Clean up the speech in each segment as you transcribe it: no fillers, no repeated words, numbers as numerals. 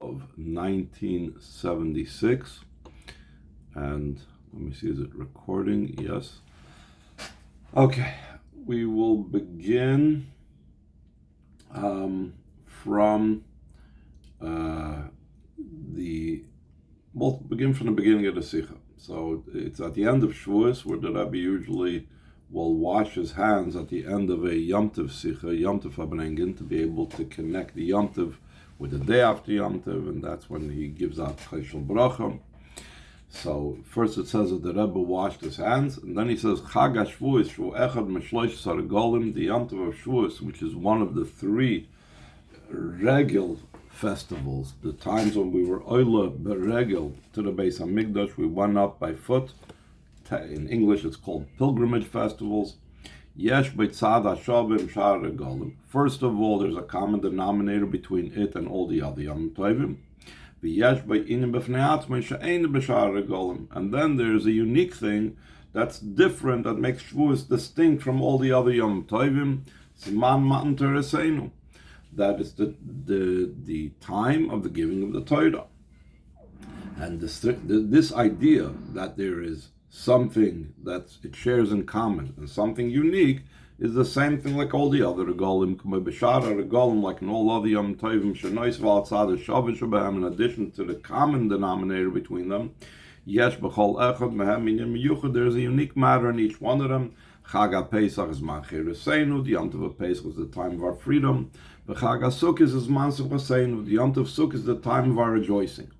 of 1976. And let me see, is it recording? Yes. Okay, we will begin begin from the beginning of the Sicha. So it's at the end of Shvuos, where the Rebbe usually will wash his hands at the end of a Yom Tov Sicha, Yom Tov Farbrengen, to be able to connect the Yom Tov with the day after Yom Tov, and that's when he gives out Cheshel Bracha. So first it says that the Rebbe washed his hands, and then he says Chag HaShvuos Shvu Echad Meshlosh Saragolim, the Yom Tov of Shvuos, which is one of the three regel festivals, the times when we were oila beregel to the Beis Hamikdash, we went up by foot. In English, it's called pilgrimage festivals. Yesh beitzad hashavim shar regalim. First of all, there's a common denominator between it and all the other Yom Tovim. V'yesh bei'inim b'fnei atzmei she'ein b'shar regalim. And then there's a unique thing that's different, that makes Shvuos distinct from all the other Yom Tovim. Siman matan tereseinu. That is the time of the giving of the Torah. And this idea that there is something that it shares in common and something unique is the same thing like all the other regalim, like in all other Yom Tovim, in addition to the common denominator between them. Yesh b'chol echad mehem minyan miyuchad. There's a unique matter in each one of them. Chag HaPesach is man chereseinu. The Yom Tov Pesach is the time of our freedom. Chag HaSukkos is man simchaseinu. The Yom Tov Sukkot is the time of our rejoicing.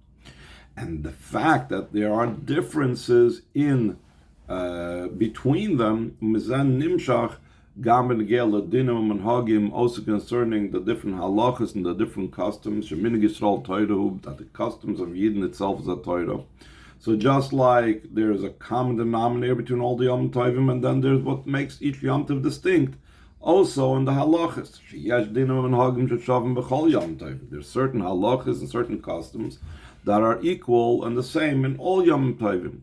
And the fact that there are differences in between them, mizen nimshach gam b'negel ladinim and hagim, also concerning the different halachas and the different customs. Sheminig Yisrael Torah, that the customs of Yidden itself is a Torah. So just like there is a common denominator between all the Yom Tovim, and then there's what makes each Yom Tov distinct, also in the halachas. There's certain halachas and certain customs that are equal and the same in all Yom Tovim.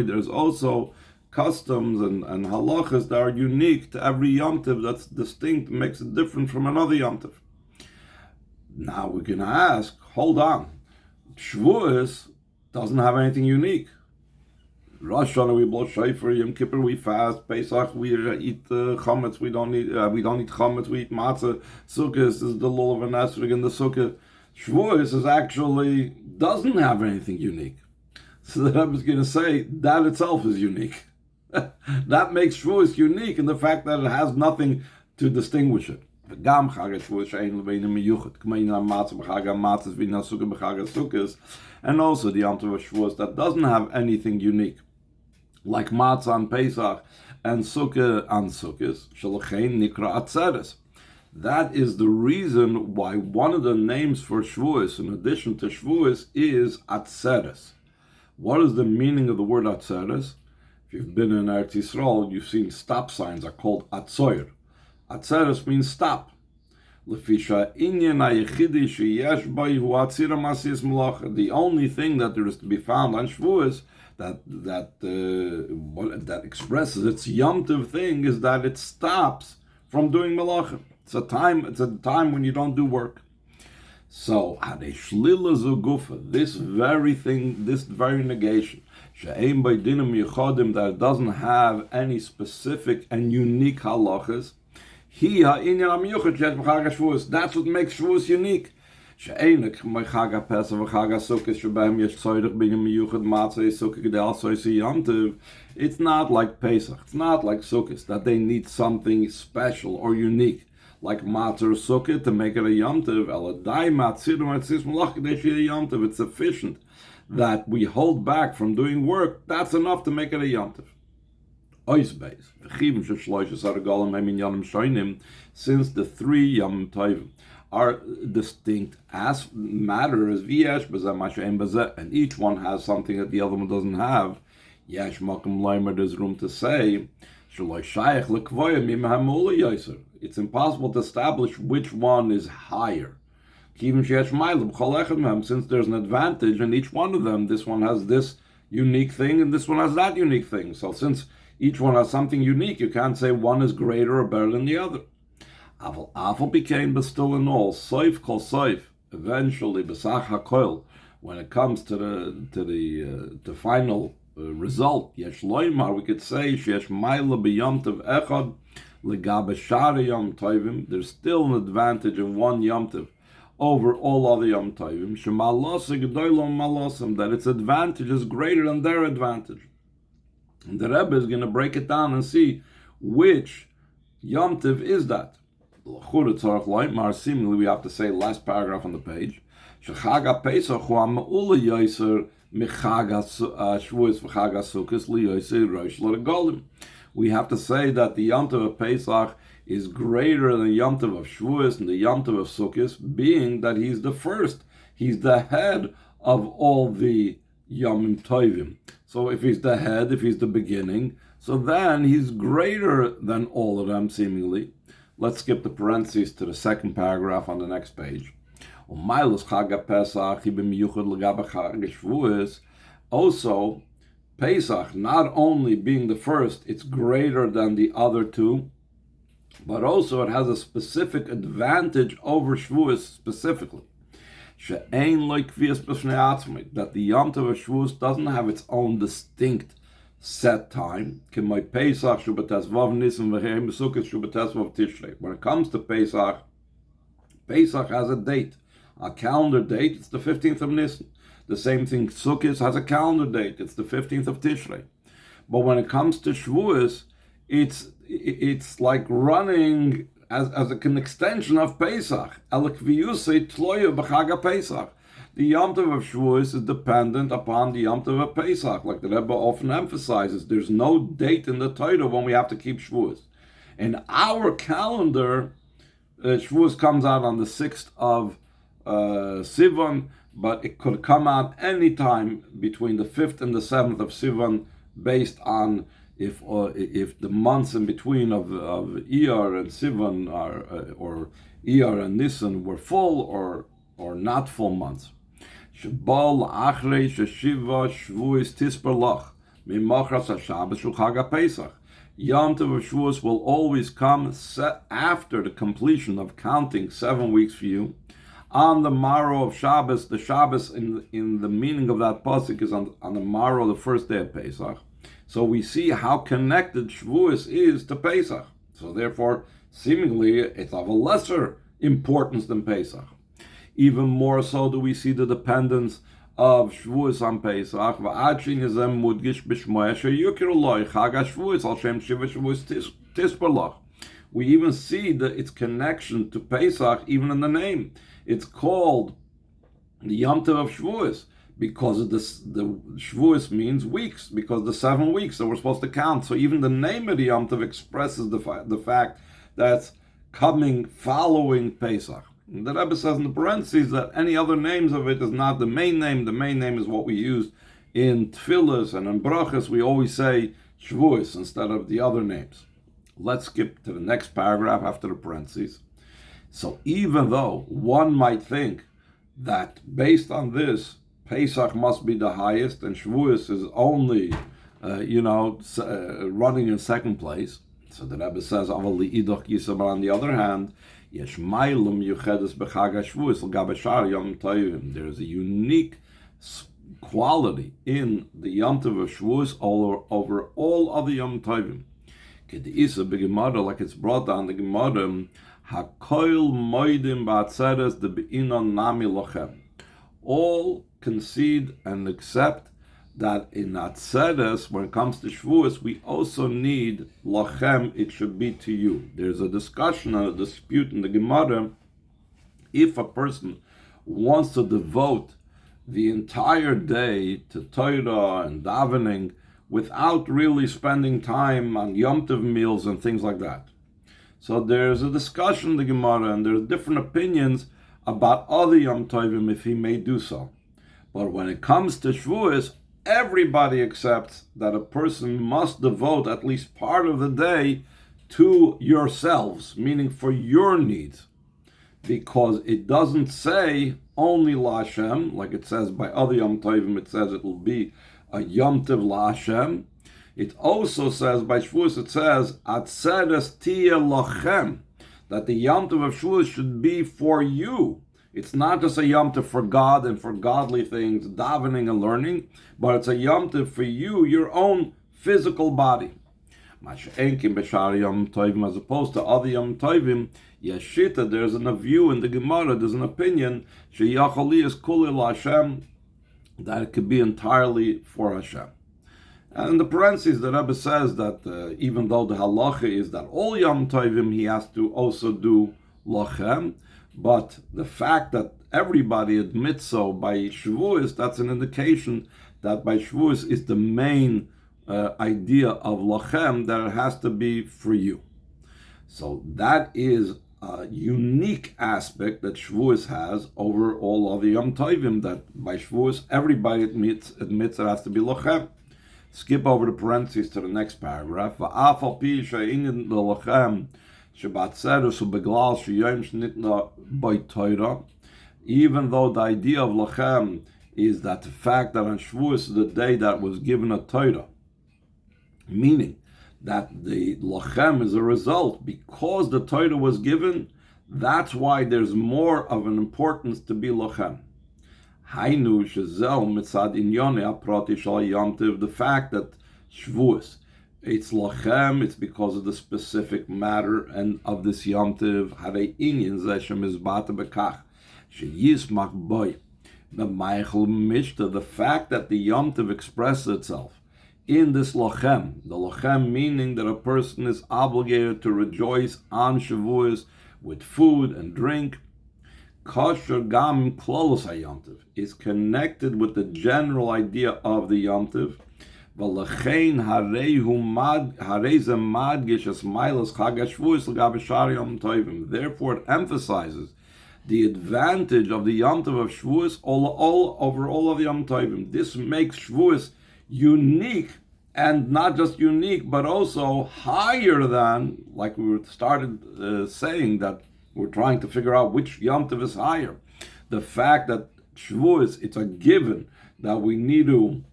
There's also customs and halachas that are unique to every Yom Tov, that's distinct, makes it different from another Yom Tov. Now we're going to ask, hold on, Shvuos doesn't have anything unique. Rosh Hashanah we blow shofar, Yom Kippur we fast, Pesach we eat chametz, we don't eat chametz, we eat matzah. Sukkot is the lulav and esrog in the Sukkot. Shvuos is actually doesn't have anything unique. So the Rebbe is going to say that itself is unique. That makes Shvuos unique in the fact that it has nothing to distinguish it. And also the Yom Tov of Shvuos that doesn't have anything unique, like matzah on Pesach and sukkah on Sukkos. Shalachein nikra atzeres. That is the reason why one of the names for Shvuos, in addition to Shvuos, is atzeres. What is the meaning of the word atzeres? If you've been in Eretz Yisrael, you've seen stop signs are called atzoyer. Atzeres means stop. The only thing that there is to be found on Shvuos that expresses its Yom Tov thing is that it stops from doing malacha. It's a time when you don't do work. So this very thing, this very negation, that it doesn't have any specific and unique halachas. That's what makes Shvuos unique. It's not like Pesach, it's not like Sukkot, that they need something special or unique, like matzah or Sukkot to make it a Yom Tov. It's sufficient that we hold back from doing work. That's enough to make it a Yom Tov. Since the three Yom Tovim are distinct as matters, and each one has something that the other one doesn't have, there's room to say it's impossible to establish which one is higher. Since there's an advantage in each one of them, this one has this unique thing and this one has that unique thing. So since each one has something unique, you can't say one is greater or better than the other. Aval became, but still in all, Soif kol Soif, eventually, Besach HaKoil, when it comes to the final result, Yesh Loimar, we could say, Shesh Maila B'Yom Tov Echad, Legabe Shari Yom Tovim, there's still an advantage in one Yom Tov over all other Yom Tovim, Shemalose Gedoylom Malosem, that its advantage is greater than their advantage. And the Rebbe is going to break it down and see which Yom Tov is that. Seemingly, we have to say last paragraph on the page. We have to say that the Yom Tov of Pesach is greater than the Yom Tov of Shvuos and the Yom Tov of Sukkot, being that he's the first. He's the head of all the Yom Tovim. So if he's the head, if he's the beginning, so then he's greater than all of them, seemingly. Let's skip the parentheses to the second paragraph on the next page. Also, Pesach, not only being the first, it's greater than the other two, but also it has a specific advantage over Shvuos specifically. That the Yom Tov of Shvuos doesn't have its own distinct set time. When it comes to Pesach, Pesach has a date, a calendar date. It's the 15th of Nisan. The same thing, Sukkot has a calendar date. It's the 15th of Tishrei. But when it comes to Shvuos, it's like running as an extension of Pesach. The Yom Tov of Shvuos is dependent upon the Yom Tov of Pesach, like the Rebbe often emphasizes. There's no date in the Torah when we have to keep Shvuos. In our calendar, Shvuos comes out on the 6th of Sivan, but it could come out any time between the 5th and the 7th of Sivan, based on if the months in between of Iyar and Sivan or Iyar and Nisan were full or not full months. Yom Tov of Shvuos will always come after the completion of counting 7 weeks for you. On the morrow of Shabbos, the Shabbos in the meaning of that pasuk is on the morrow, the first day of Pesach. So we see how connected Shvuos is to Pesach. So therefore, seemingly, it's of a lesser importance than Pesach. Even more so do we see the dependence of Shvuos on Pesach. We even see that its connection to Pesach even in the name. It's called the Yom Tov of Shvuos because of this. The Shvuos means weeks, because the 7 weeks that we're supposed to count. So even the name of the Yom Tov expresses the fact that's coming following Pesach. And the Rebbe says in the parentheses that any other names of it is not the main name. The main name is what we use in Tefillas and in Brachas. We always say Shvuos instead of the other names. Let's skip to the next paragraph after the parentheses. So even though one might think that based on this, Pesach must be the highest and Shvuos is only, running in second place. So the Rebbe says, on the other hand, there's a unique quality in the Yom Tov of Shvuos over all other Yom Tovim. Like it's brought down the Gemara, all concede and accept that in Atzeres, when it comes to Shvuos, we also need lachem, it should be to you. There's a discussion and a dispute in the Gemara if a person wants to devote the entire day to Torah and davening without really spending time on Yom Tov meals and things like that. So there's a discussion in the Gemara, and there's different opinions about other Yom Tovim if he may do so. But when it comes to Shvuos, everybody accepts that a person must devote at least part of the day to yourselves, meaning for your needs. Because it doesn't say only LaHashem, like it says by other Yom Tovim, it says it will be a Yom Tov LaHashem. It also says, by Shvuos, it says, Atzeres Tia Lachem, that the Yom Tov of Shvuos should be for you. It's not just a Yom Tov for God and for godly things, davening and learning, but it's a Yom Tov for you, your own physical body. As opposed to other Yom Tovim, Yeshita, there's a view in the Gemara, there's an opinion, Sheyachali is kulil Hashem, that it could be entirely for Hashem. And in the parentheses, the Rebbe says that even though the halacha is that all Yom Tovim he has to also do lachem, but the fact that everybody admits so by Shvuos, that's an indication that by Shvuos is the main idea of lachem, that it has to be for you. So that is a unique aspect that Shvuos has over all other Yom Tovim, that by Shvuos everybody admits it has to be lachem. Skip over the parentheses to the next paragraph. Even though the idea of lachem is that the fact that on Shvuos is the day that was given a Torah, meaning that the lachem is a result because the Torah was given, that's why there's more of an importance to be lachem. Hainu shezel mitzad inyone aproti shal Yom Tov, the fact that Shvuos, it's lachem, it's because of the specific matter and of this Yom Tov. Harei inyan zeh shemizbata bekach sheyismach boy b'maychel mishta, the fact that the Yom Tov expresses itself in this lachem, the lachem meaning that a person is obligated to rejoice on Shavuos with food and drink. Kosher gam klolos hayom tov is connected with the general idea of the Yom Tov. V'lechein hareihu hareize madgish as milas chag hashvuos l'gabe shar Yom Tovim. Therefore, it emphasizes the advantage of the Yom Tov of Shvuos all over all of the Yom Tovim. This makes Shvuos unique, and not just unique, but also higher than, like we started saying, that we're trying to figure out which Yom Tov is higher. The fact that Shvuos, it's a given that we need to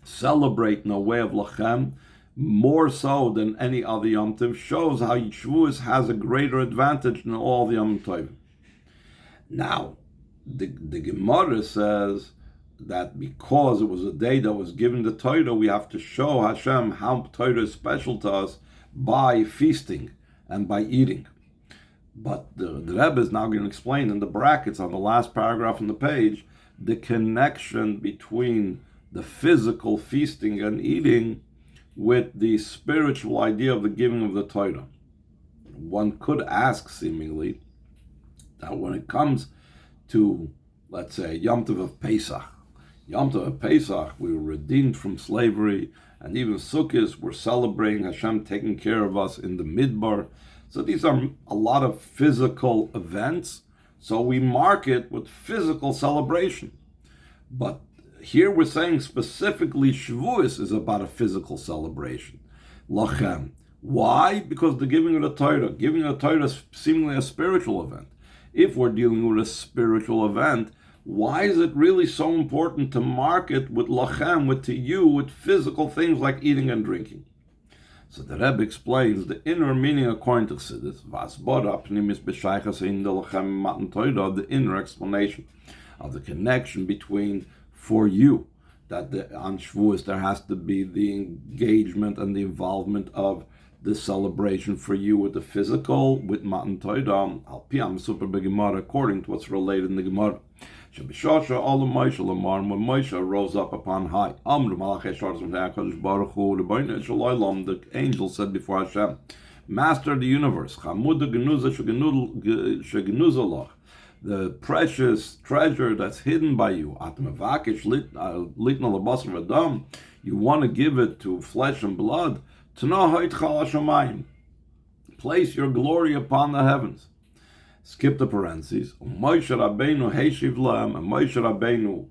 celebrate in a way of lachem, more so than any other Yom Tov, shows how Shvuos has a greater advantage than all the Yom Tov. Now, the Gemara says that because it was a day that was given the Torah, we have to show Hashem how Torah is special to us by feasting and by eating. But the Rebbe is now going to explain in the brackets on the last paragraph on the page the connection between the physical feasting and eating with the spiritual idea of the giving of the Torah. One could ask, seemingly, that when it comes to, let's say, Yom Tov of Pesach, we were redeemed from slavery, and even Sukkot, we're celebrating Hashem taking care of us in the Midbar. So these are a lot of physical events. So we mark it with physical celebration. But here we're saying specifically Shvuos is about a physical celebration. Lachem. Why? Because the giving of the Torah is seemingly a spiritual event. If we're dealing with a spiritual event, why is it really so important to mark it with lachem, with physical things like eating and drinking? So the Rebbe explains the inner meaning according to Chassidus, the inner explanation of the connection between for you, that on Shvuos there has to be the engagement and the involvement of the celebration for you with the physical, with Matan Torah, al piyam super b'Gemara, according to what's related in the Gemara. When Moshe rose up upon high, the angel said before Hashem, Master of the universe, the precious treasure that's hidden by you, you want to give it to flesh and blood, place your glory upon the heavens. Skip the parentheses. Moshe Rabbeinu heishiv lahem, and Moshe Rabbeinu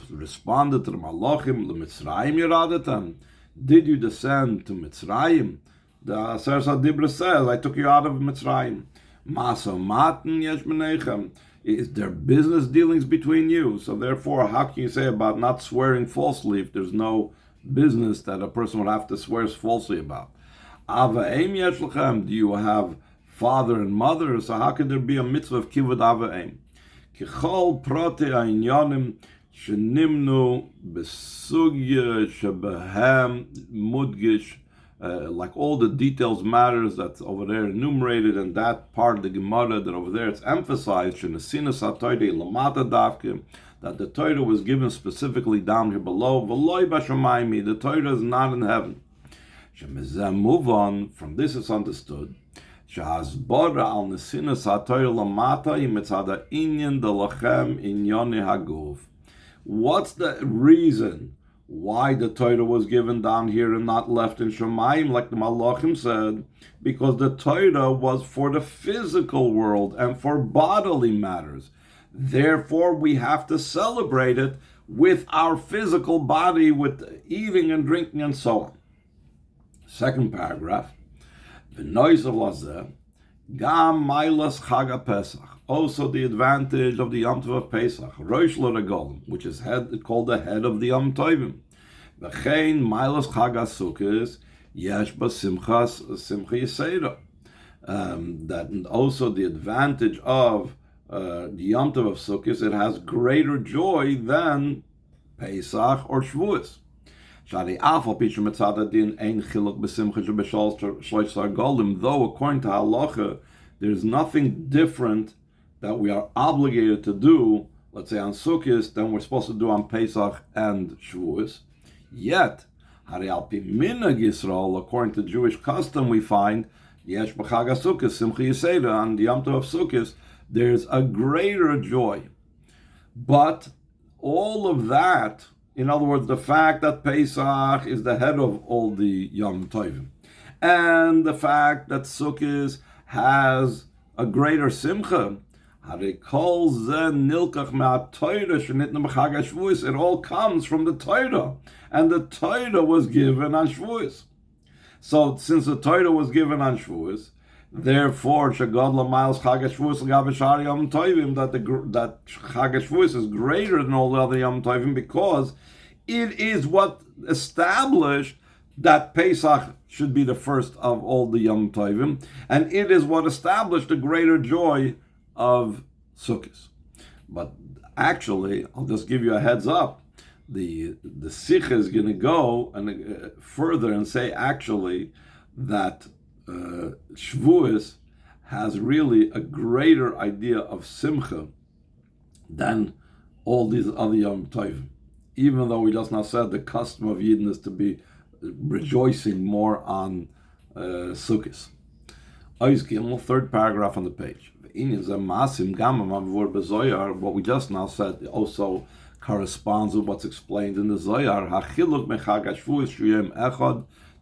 responded to the Malachim, L'Mitzrayim yeradetem. Did you descend to Mitzrayim? The Aser Dibra says, I took you out of Mitzrayim. Maso maten yesh b'neichem. Is there business dealings between you? So therefore, how can you say about not swearing falsely if there's no business that a person would have to swear falsely about? Ava eim yesh lechem. Do you have father and mother. So how could there be a mitzvah of kivud av v'em? Kichol prote ha'inyanim shenimnu besugya shebehem mudgish. Like all the details matters that's over there enumerated in that part of the Gemara, that over there it's emphasized that the Torah was given specifically down here below. The Torah is not in heaven. Move on from this, it's understood. What's the reason why the Torah was given down here and not left in Shemayim, like the Malachim said? Because the Torah was for the physical world and for bodily matters. Therefore, we have to celebrate it with our physical body, with eating and drinking and so on. Second paragraph. V'nois of lazeh, gam mailas chag Pesach. Also the advantage of the Yom Tov of Pesach, Rosh L'Regolim, which is called the head of the Yom Tovim. V'chein mailas chag Sukkos, yesh ba Simcha Yisera. That and also the advantage of the Yom Tov of Sukkos, it has greater joy than Pesach or Shvuos. Though according to halacha, there's nothing different that we are obligated to do, let's say on Sukkot, than we're supposed to do on Pesach and Shvuos. Yet, according to Jewish custom, we find yesh b'chag Sukkot Simcha Yisera, on the Yom Tov of Sukkot, there's a greater joy. But all of that, in other words, the fact that Pesach is the head of all the Yom Tovim, and the fact that Sukkot has a greater Simcha, it all comes from the Torah, and the Torah was given on Shvuos. So, since the Torah was given on Shvuos, therefore, that Chag Shvuos is greater than all the other Yom Tovim, because it is what established that Pesach should be the first of all the Yom Tovim, and it is what established the greater joy of Sukkot. But actually, I'll just give you a heads up. The Sicha is going to go and further and say actually that Shvuos has really a greater idea of Simcha than all these other Yom Tovim. Even though we just now said the custom of Yidden is to be rejoicing more on Sukkot. Ois Gimel, third paragraph on the page. What we just now said also corresponds with what's explained in the Zohar.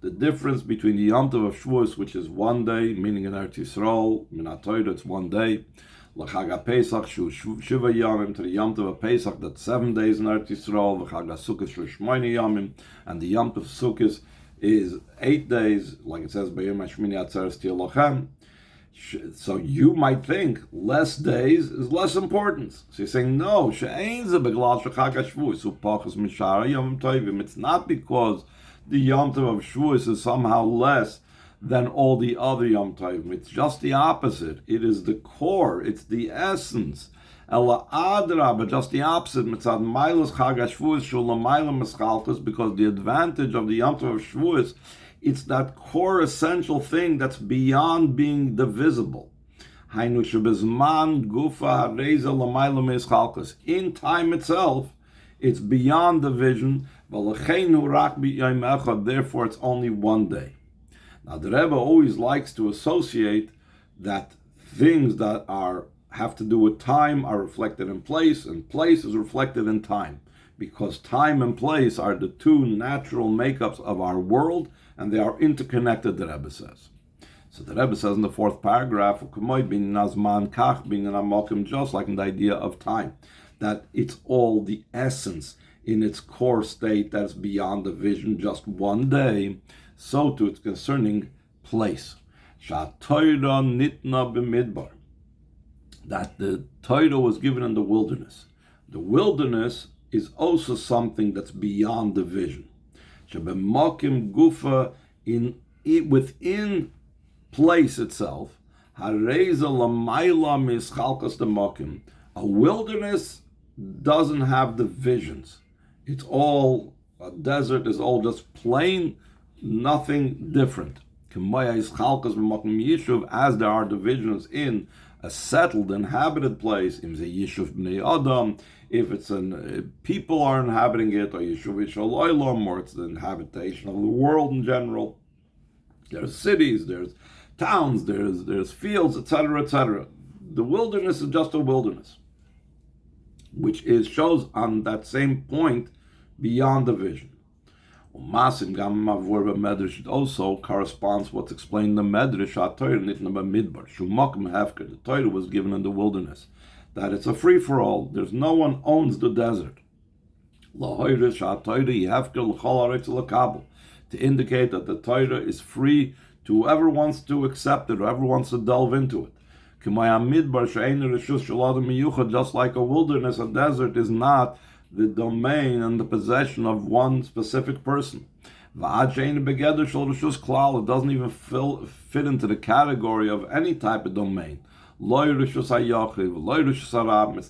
The difference between the Yom Tov of Shvuos, which is 1 day, meaning in Eretz Yisrael, Minat Torah, it's 1 day. L'chag Pesach, Shiva Yamim, to the Yom Tov of Pesach, that's 7 days in Eretz Yisrael. L'chag Sukkot, Shmoini Yamim, and the Yom Tov of Sukkot is 8 days, like it says, B'yom HaShmini Atzeres Tiyeh Lochem. So you might think less days is less importance. So you're saying no. It's not because the Yom Tov of Shvuos is somehow less than all the other Yom Tovim. It's just the opposite. It is the core. It's the essence. Ela adra, but just the opposite. Mitzad Mailas Chag HaShvuos Shulamayla Meschaltos, because the advantage of the Yom Tov of Shvuos, it's that core essential thing that's beyond being divisible. In time itself, it's beyond division. Therefore, it's only 1 day. Now, the Rebbe always likes to associate that things that have to do with time are reflected in place, and place is reflected in time, because time and place are the two natural makeups of our world, and they are interconnected, the Rebbe says. So the Rebbe says in the fourth paragraph, just like in the idea of time, that it's all the essence in its core state that's beyond the vision, just 1 day. So too it's concerning place. That the Torah was given in the wilderness. The wilderness is also something that's beyond the vision. Within place itself, Hareza lamayla mischalkas demokim. A wilderness doesn't have divisions. It's all, a desert is all just plain, nothing different. As there are divisions in a settled, inhabited place, if it's people are inhabiting it, or Yishuv Ishalaylam, or it's the inhabitation of the world in general. There's cities, there's towns, there's fields, etc., etc. The wilderness is just a wilderness, which shows on that same point beyond division. Masim gam mavur medrash also corresponds what's explained in the medrash. Torah nitna b'midbar shumakim hefker. The Torah was given in the wilderness, that it's a free for all. There's no one owns the desert. Lahoirish Torah hefker l'chol haaretz l'kabel, to indicate that the Torah is free to whoever wants to accept it, whoever wants to delve into it. Just like a wilderness, a desert is not the domain and the possession of one specific person. It doesn't even fit into the category of any type of domain. It's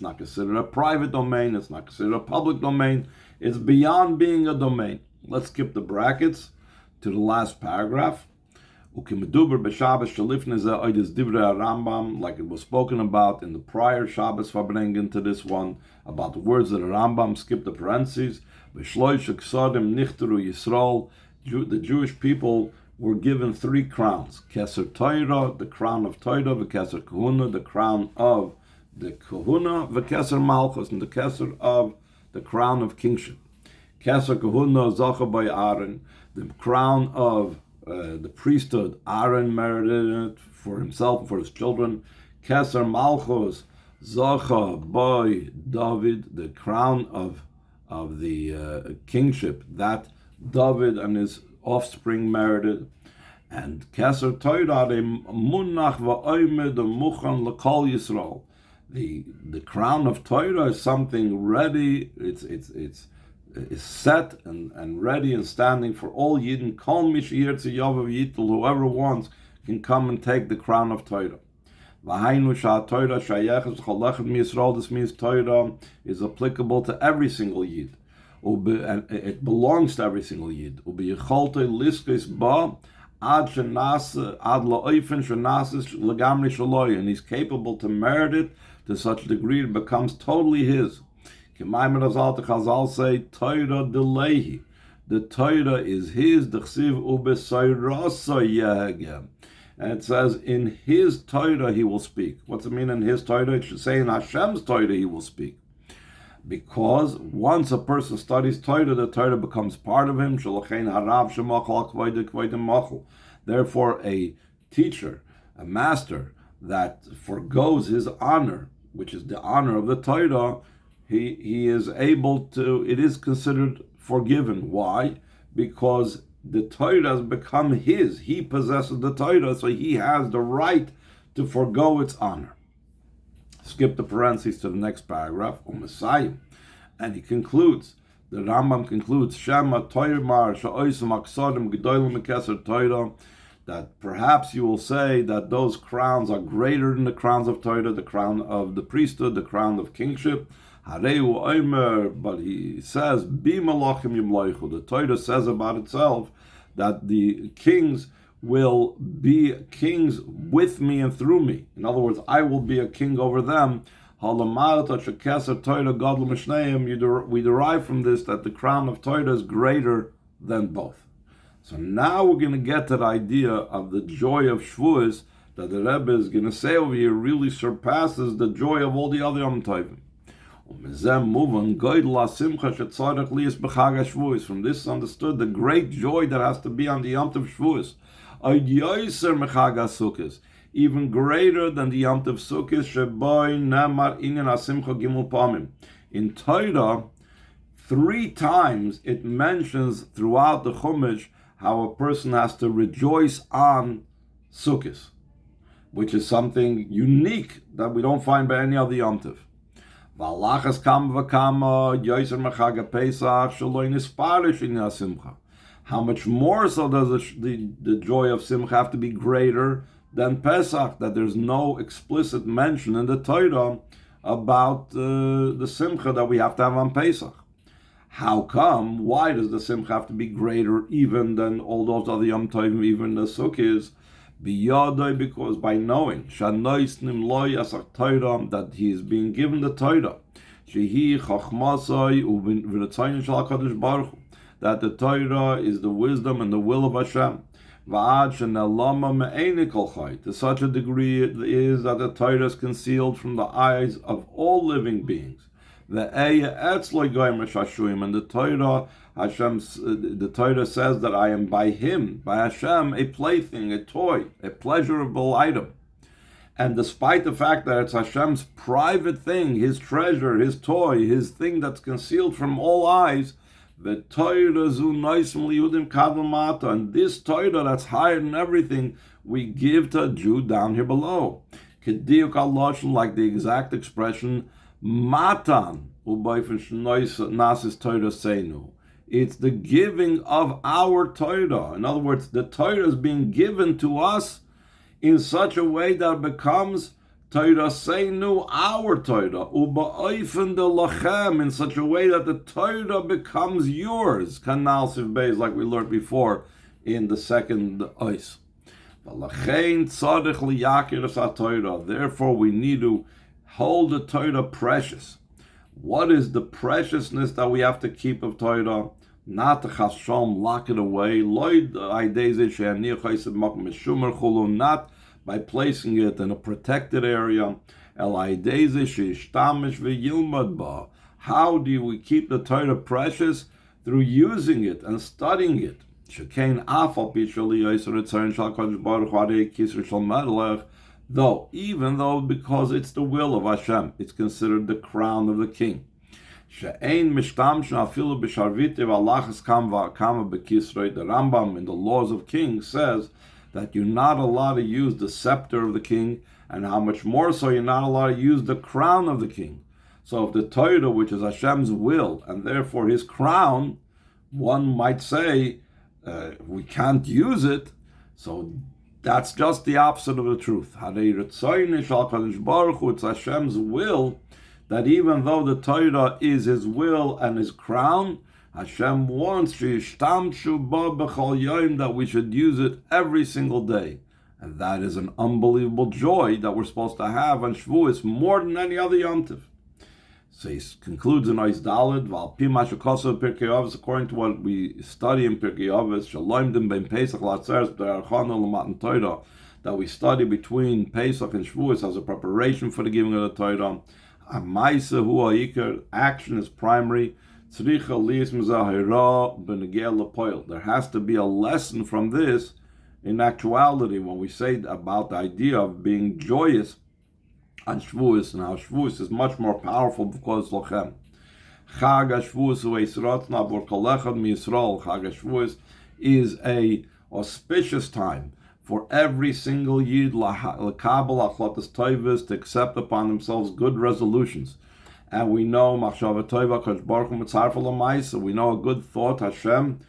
not considered a private domain, it's not considered a public domain, it's beyond being a domain. Let's skip the brackets to the last paragraph. Like it was spoken about in the prior Shabbos Farbrengen to this one, about the words that the Rambam skipped the parentheses. The Jewish people were given 3 crowns: Keser Torah, the crown of Torah; the Keser Kahuna, the crown of the Kahuna; the Keser Malchus, and the Keser of the crown of kingship. Keser Kahuna Zacha by Aaron, the crown of the priesthood. Aaron merited it for himself and for his children. Keser Malchus Zacha by David, the crown of the kingship that David and his offspring merited. And Keser Torah Munach va'omed muchan l'kol Yisrael. The crown of Torah is something ready. It's set and ready and standing for all Yidden. Kol mishiyir tziyavav yitul, whoever wants can come and take the crown of Torah. V'hainu sha'Torah shayeches cholechet miYisrael. This means Torah is applicable to every single Yid. And it belongs to every single Yid. U'biyicholtei liskis ba ad la'oifen shenasis legamri shaloi, and he's capable to merit it to such a degree it becomes totally his. Chazal say Torah delehi. The Torah is his. And it says in his Torah he will speak. What's it mean in his Torah? It should say in Hashem's Torah he will speak. Because once a person studies Torah, the Torah becomes part of him. Therefore, a teacher, a master that forgoes his honor, which is the honor of the Torah, he is able to, it is considered forgiven. Why? Because the Torah has become his. He possesses the Torah, so he has the right to forgo its honor. Skip the parentheses to the next paragraph, Messiah. And he concludes, the Rambam concludes, Shema Torah Sha'oisam Aksadim Gedolim Mekeser Torah, that perhaps you will say that those crowns are greater than the crowns of Torah, the crown of the priesthood, the crown of kingship. But he says, the Torah says about itself that the kings will be kings with me and through me. In other words, I will be a king over them. We derive from this that the crown of Torah is greater than both. So now we're going to get to the idea of the joy of Shvuos that the Rebbe is going to say over here really surpasses the joy of all the other Yom Tovim. From this is understood the great joy that has to be on the Yom Tov Shvuos, even greater than the Yom Tov Sukkos. In Torah, 3 times it mentions throughout the Chumash how a person has to rejoice on Sukkos, which is something unique that we don't find by any other Yom Tov. How much more so does the joy of Simcha have to be greater than Pesach, that there's no explicit mention in the Torah about the Simcha that we have to have on Pesach. How come? Why does the Simcha have to be greater even than all those other Yom Tovim, even the Sukkahs? Because by knowing that he is being given the Torah, that the Torah is the wisdom and the will of Hashem. To such a degree it is that the Torah is concealed from the eyes of all living beings. And the Torah, the Torah says that I am by him, by Hashem, a plaything, a toy, a pleasurable item. And despite the fact that it's Hashem's private thing, his treasure, his toy, his thing that's concealed from all eyes, the Torah zu noisim liyudim kadlamata, and this Torah that's higher than everything, we give to a Jew down here below. Kediyuk al-lashon, like the exact expression, matan, nasis Torah seinu. It's the giving of our Torah. In other words, the Torah is being given to us in such a way that it becomes Torah seinu, our Torah, uba'oifen de lachem, in such a way that the Torah becomes yours. Kanal Siv Beis, like we learned before in the second ois. Therefore, we need to hold the Torah precious. What is the preciousness that we have to keep of Torah? Not to chashom, lock it away. Not by placing it in a protected area. How do we keep the Torah precious? Through using it and studying it. Though, even though, because it's the will of Hashem, it's considered the crown of the king. The Rambam in the Laws of Kings says that you're not allowed to use the scepter of the king, and how much more so you're not allowed to use the crown of the king. So if the Torah, which is Hashem's will, and therefore his crown, one might say, we can't use it, so that's just the opposite of the truth. It's Hashem's will that even though the Torah is his will and his crown, Hashem wants that we should use it every single day. And that is an unbelievable joy that we're supposed to have on Shvuos more than any other Yom Tov. So he concludes in Ois Daled, according to what we study in Pirkei Avos, that we study between Pesach and Shvuos as a preparation for the giving of the Torah. Action is primary. There has to be a lesson from this in actuality when we say about the idea of being joyous on Shvuos, and how Shvuos is much more powerful because Lochem. Chag HaShvuos is a auspicious time for every single Yid to accept upon themselves good resolutions. And we know we know a good thought, Hashem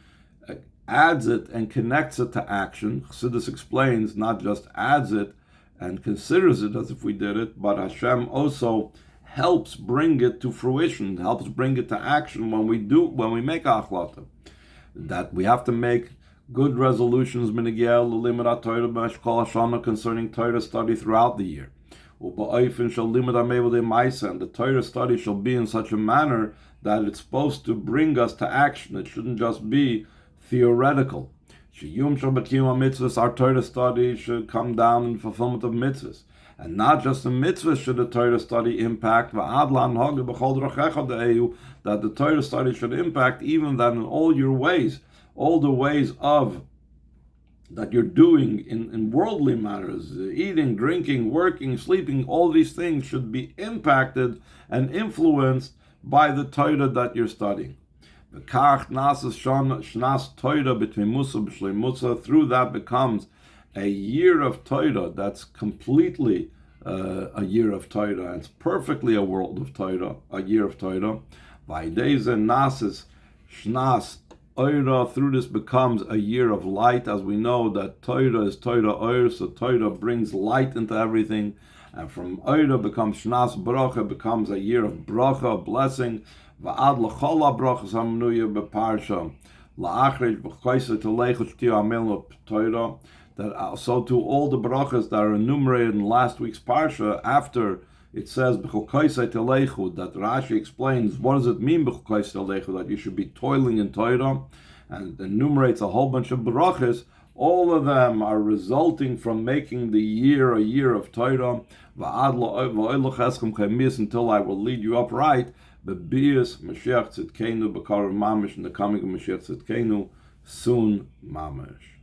adds it and connects it to action. Chassidus explains, not just adds it and considers it as if we did it, but Hashem also helps bring it to fruition, helps bring it to action when we make achlata. That we have to make good resolutions concerning Torah study throughout the year. And the Torah study shall be in such a manner that it's supposed to bring us to action. It shouldn't just be theoretical. Our Torah study should come down in fulfillment of mitzvahs. And not just the mitzvahs should the Torah study impact, that the Torah study should impact even that in all your ways, all the ways of that you're doing in worldly matters, eating, drinking, working, sleeping, all these things should be impacted and influenced by the Torah that you're studying. Through that becomes a year of Torah that's completely a year of Torah, and it's perfectly a world of Torah, a year of Torah. Oira, through this becomes a year of light, as we know that Torah is Torah Oir, so Torah brings light into everything, and from Oira becomes Shnas Bracha, becomes a year of Bracha, of blessing, Va'ad l'chol brachas hamnuya beparsha, la'achrej b'choyse telechus tio amel Torah, that so to all the brachas that are enumerated in last week's parsha, after it says b'choyse telechu, that Rashi explains what does it mean b'choyse telechu, that you should be toiling in Torah, and enumerates a whole bunch of brachas. All of them are resulting from making the year a year of Torah. Until I will lead you upright. Bebias Mashiach Tzidkenu B'Karav Mamish, in the coming of Mashiach Tzidkenu soon Mamish.